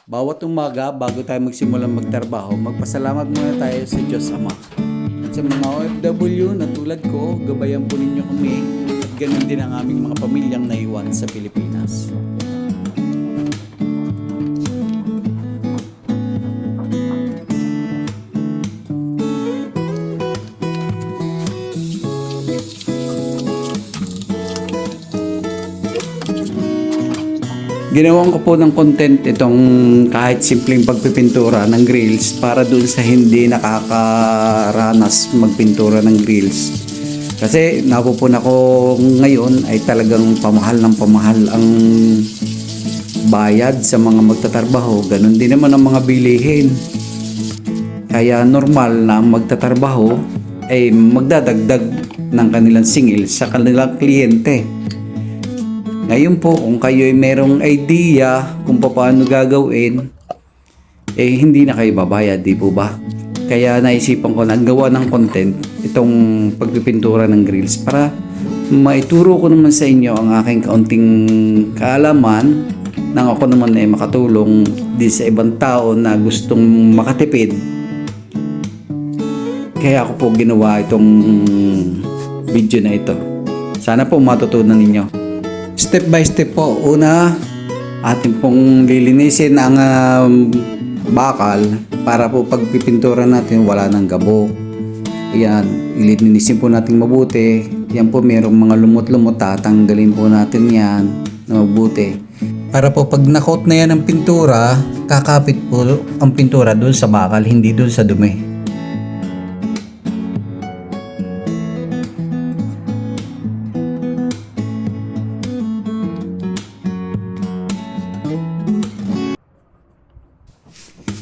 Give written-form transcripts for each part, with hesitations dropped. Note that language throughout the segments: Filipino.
Bawat umaga, bago tayo magsimulang magtrabaho, magpasalamat muna tayo sa Diyos Ama. At sa mga OFW na tulad ko, gabayan po ninyo kami at ganun din ang aming mga pamilyang naiwan sa Pilipinas. Ginawan ko po ng content itong kahit simpleng pagpipintura ng grills para dun sa hindi nakakaranas magpintura ng grills. Kasi napupuna ko ngayon ay talagang pamahal ng pamahal ang bayad sa mga magtatrabaho. Ganun din naman ang mga bilihin. Kaya normal na ang magtatrabaho ay magdadagdag ng kanilang singil sa kanilang kliyente. Ngayon po, kung kayo ay merong idea kung paano gagawin, hindi na kayo babayad, di po ba? Kaya naisipan ko na gawa ng content itong pagpipintura ng grills para maituro ko naman sa inyo ang aking kaunting kaalaman nang ako naman ay makatulong din sa ibang tao na gustong makatipid. Kaya ako po ginawa itong video na ito. Sana po matutunan ninyo. Step by step po. Una, atin pong lilinisin ang bakal para po pagpipintura natin wala nang gabo. Ayan, ililinisin po natin mabuti. Yan po merong mga lumot-lumot, tatanggalin po natin yan na mabuti. Para po pag nakot na yan ang pintura, kakapit po ang pintura doon sa bakal, hindi doon sa dumi.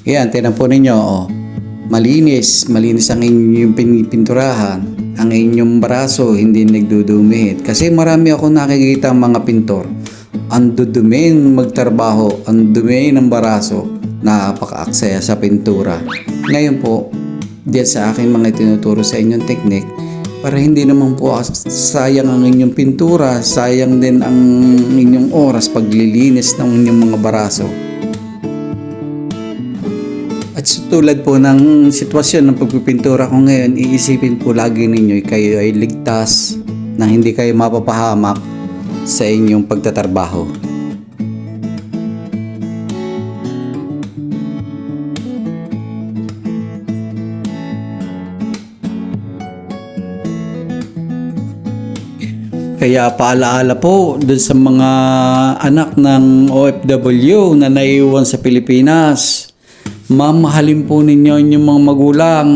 Yan, tinan po ninyo, oh. Malinis ang inyong pininturahan. Ang inyong braso hindi nagdudumihit. Kasi marami ako nakikita mga pintor. Ang dudumin magtrabaho, ang dumi ng braso, napaka-aksaya sa pintura. Ngayon po, diyan sa aking mga tinuturo sa inyong teknik, para hindi naman po sayang ang inyong pintura, sayang din ang inyong oras paglilinis ng inyong mga braso. At tulad po ng sitwasyon ng pagpipintura ko ngayon, iisipin po lagi ninyo kayo ay ligtas na hindi kayo mapapahamak sa inyong pagtatrabaho. Kaya paalaala po dun sa mga anak ng OFW na naiwan sa Pilipinas. Mamahalin po ninyo inyong mga magulang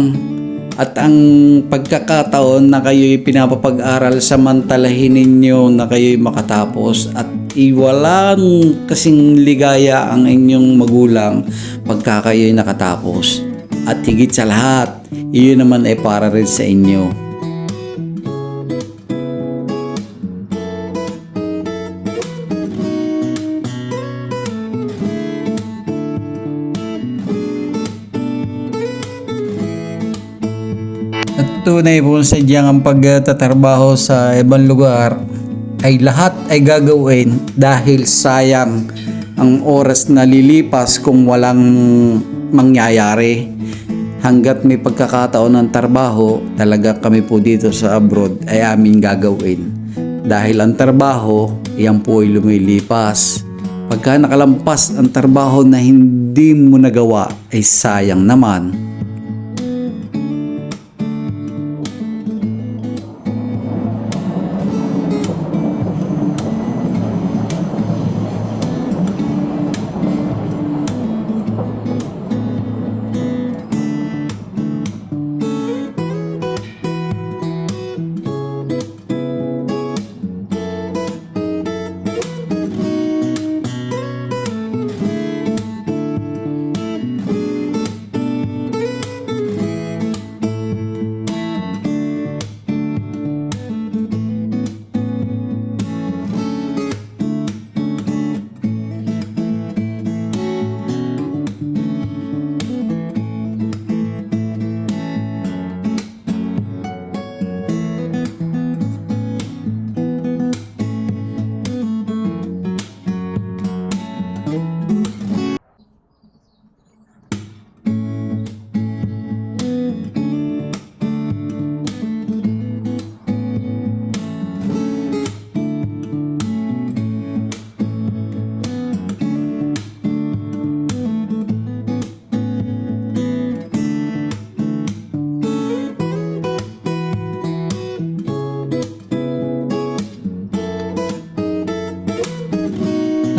at ang pagkakataon na kayo'y pinapapag-aral samantalahin ninyo na kayo'y makatapos at iwalang kasing ligaya ang inyong magulang pagka kayo'y nakatapos. At higit sa lahat, iyon naman ay para rin sa inyo. At tunay po sadyang ang pagtatrabaho sa ibang lugar ay lahat ay gagawin dahil sayang ang oras na lilipas kung walang mangyayari. Hanggat may pagkakataon ng trabaho, talaga kami po dito sa abroad ay aming gagawin. Dahil ang trabaho, yan po ay lumilipas. Pagka nakalampas ang trabaho na hindi mo nagawa, ay sayang naman.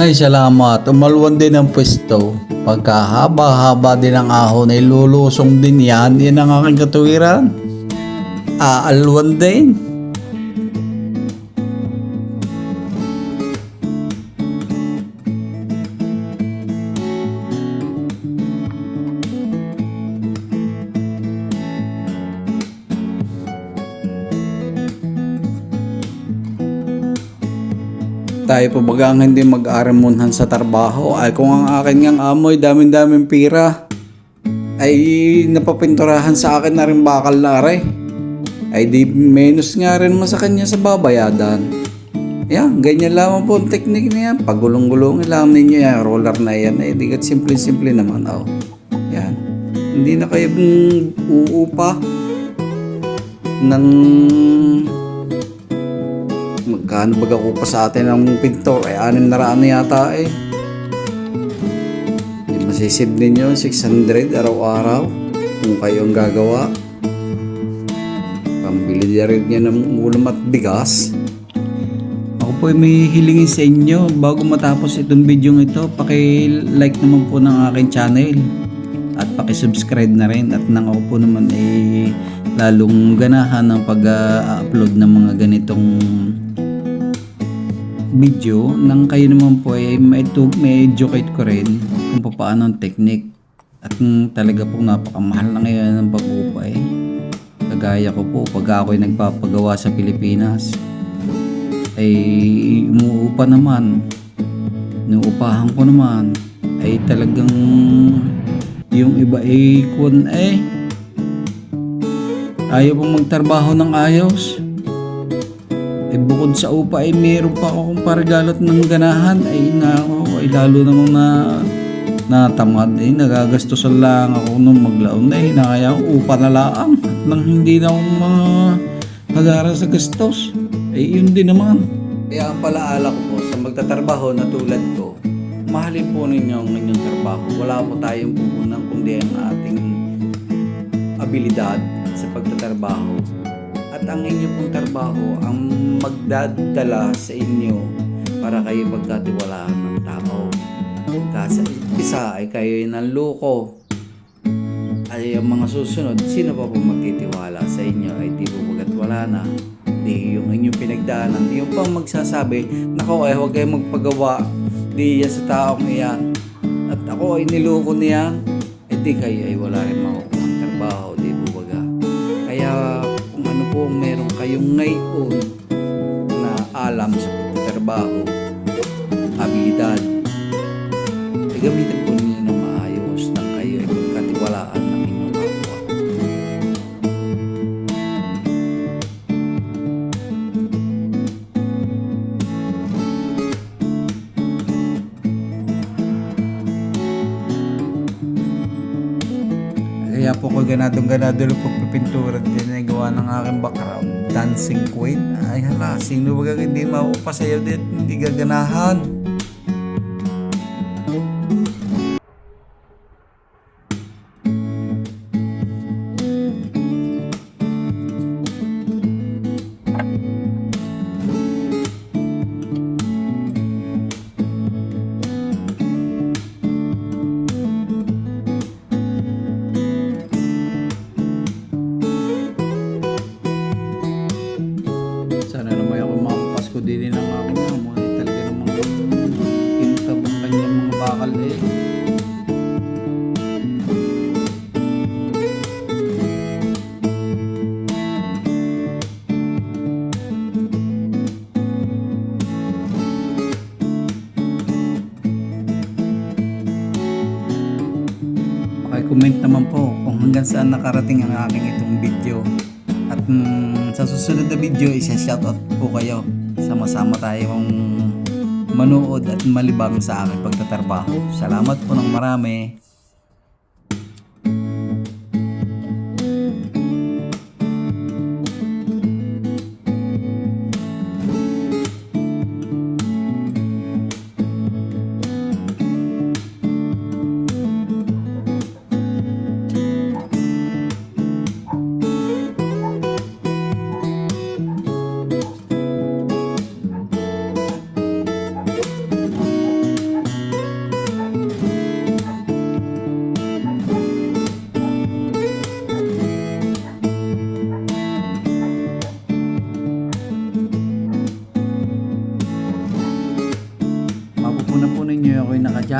Ay, salamat. Umalwan din ang pwesto. Pagkahaba-haba din ang ahon ay lulusong din yan. Yan ang aking katuwiran. Aalwan din. Tayo pa baga ang hindi mag-aramunhan sa trabaho ay kung ang akin ngang amoy daming-daming pira ay napapinturahan sa akin na rin bakal na aray ay di menos nga rin mo sa kanya sa babayadan. Yan, ganyan lamang po ang teknik na yan. Pagulong-gulong lang ninyo yan, roller na yan ay di kat simple-simple naman. Yan, hindi na kayo uupa ng magkano baga ko pa sa atin ang pintor ay 600 na yata eh. Masisib ninyo 600 araw-araw kung kayo ang gagawa. Pambili na rin niya ng ulam at bigas. Ako po ay may hilingin sa inyo bago matapos itong video ito, paki-like naman po ng aking channel at paki-subscribe na rin at nang ako po naman ay lalong ganahan ng pag-upload ng mga ganitong video nang kayo naman po ay may educate ko rin kung paano ang technique at talaga po napakamahal na ngayon ng pag-upa eh. Kagaya ko po pag ako ay nagpapagawa sa Pilipinas ay umuupa naman, inuupahan ko naman ay talagang yung iba ay kun eh ayaw pong magtrabaho ng ayos. Eh, bukod sa upa ay meron pa akong paragalot ng ganahan ay lalo namang natamad eh, nagagastusan lang ako nung maglaon eh, na kaya upa na laang at nang hindi na akong pag-aaral sa gastos eh yun din naman. Kaya ang palaala ko po sa magtatrabaho na tulad ko, mahalin po ninyo ang inyong trabaho. Wala po tayong pupunang kundi ang ating abilidad sa pagtatrabaho. At ang inyo pong trabaho ang magdadala sa inyo para kayo magkatiwalaan ng tao. Kasi isa ay kayo nanloko ay ang mga susunod, sino pa po magtitiwala sa inyo ay di po bagat wala na. Di yung inyong pinagdaanan, yung pang magsasabi, nako ay huwag kayong magpagawa, di yan sa taong iyan. At ako ay niloko niyan, eh di kayo ay wala rin makukuha ang trabaho, di po baga. Kaya kung ano po meron kayong ngayon na alam sa pagtatrabaho, abilidad, ay gamitin po ninyo ng maayos nang kayo ay magkatiwalaan ng inyong kapwa. Kaya po ko ganadong-ganado ng pagpipintura din na gawa ng aking background. Dancing Queen. Ay hala, sino ba hindi maupasayaw din, hindi gaganahan. Sana naman ako makapasko din ng aking amo. Talaga namang kintab ang kanyang mga bakal eh. Paki-comment naman po kung hanggang saan nakarating ang aking itong video. At sa susunod na video, isa-shoutout po kayo. Sama-sama tayong manood at malibang sa aking pagtatrabaho. Salamat po ng marami.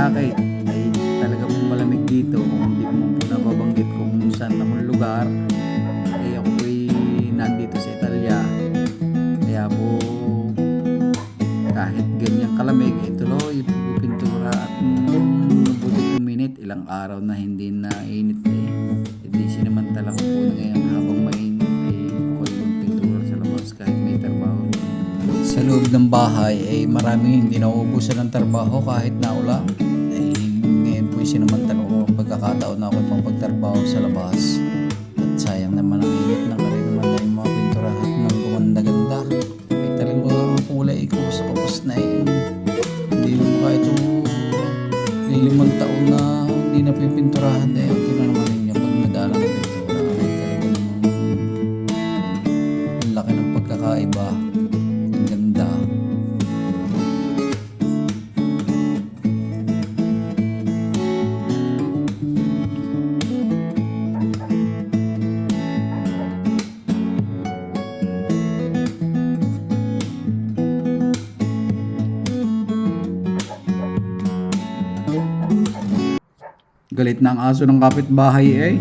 Bakit? Ay talagang malamig dito. Kung hindi ko man po nababanggit kung saan akong lugar, ay ako po'y nandito sa Italia. Kaya po kahit ganyan kalamig, tuloy pintura at mabuti uminit. Ilang araw na hindi na init eh. Hindi sinamantala ko po na ngayon habang mainit ay ako'y magpintura sa labas kahit may trabaho. Sa loob ng bahay ay maraming hindi nauubusan ng trabaho kahit naulan. Ay ngayon po sinamantala ko ang pagkakataon na ako'y mapagtrabaho sa labas. At sayang naman ang init ng rin naman na yung mga pinturahan ng gumanda-ganda. May talagang kulay ko sa kapos na eh. Hindi mo kahit limang taon na hindi na pipinturahan eh. Okay na naman ninyo pag nadala ng pintura. Ay talaga namang ang laki ng pagkakaiba. Ang ganda. Galit na ang aso ng kapitbahay eh.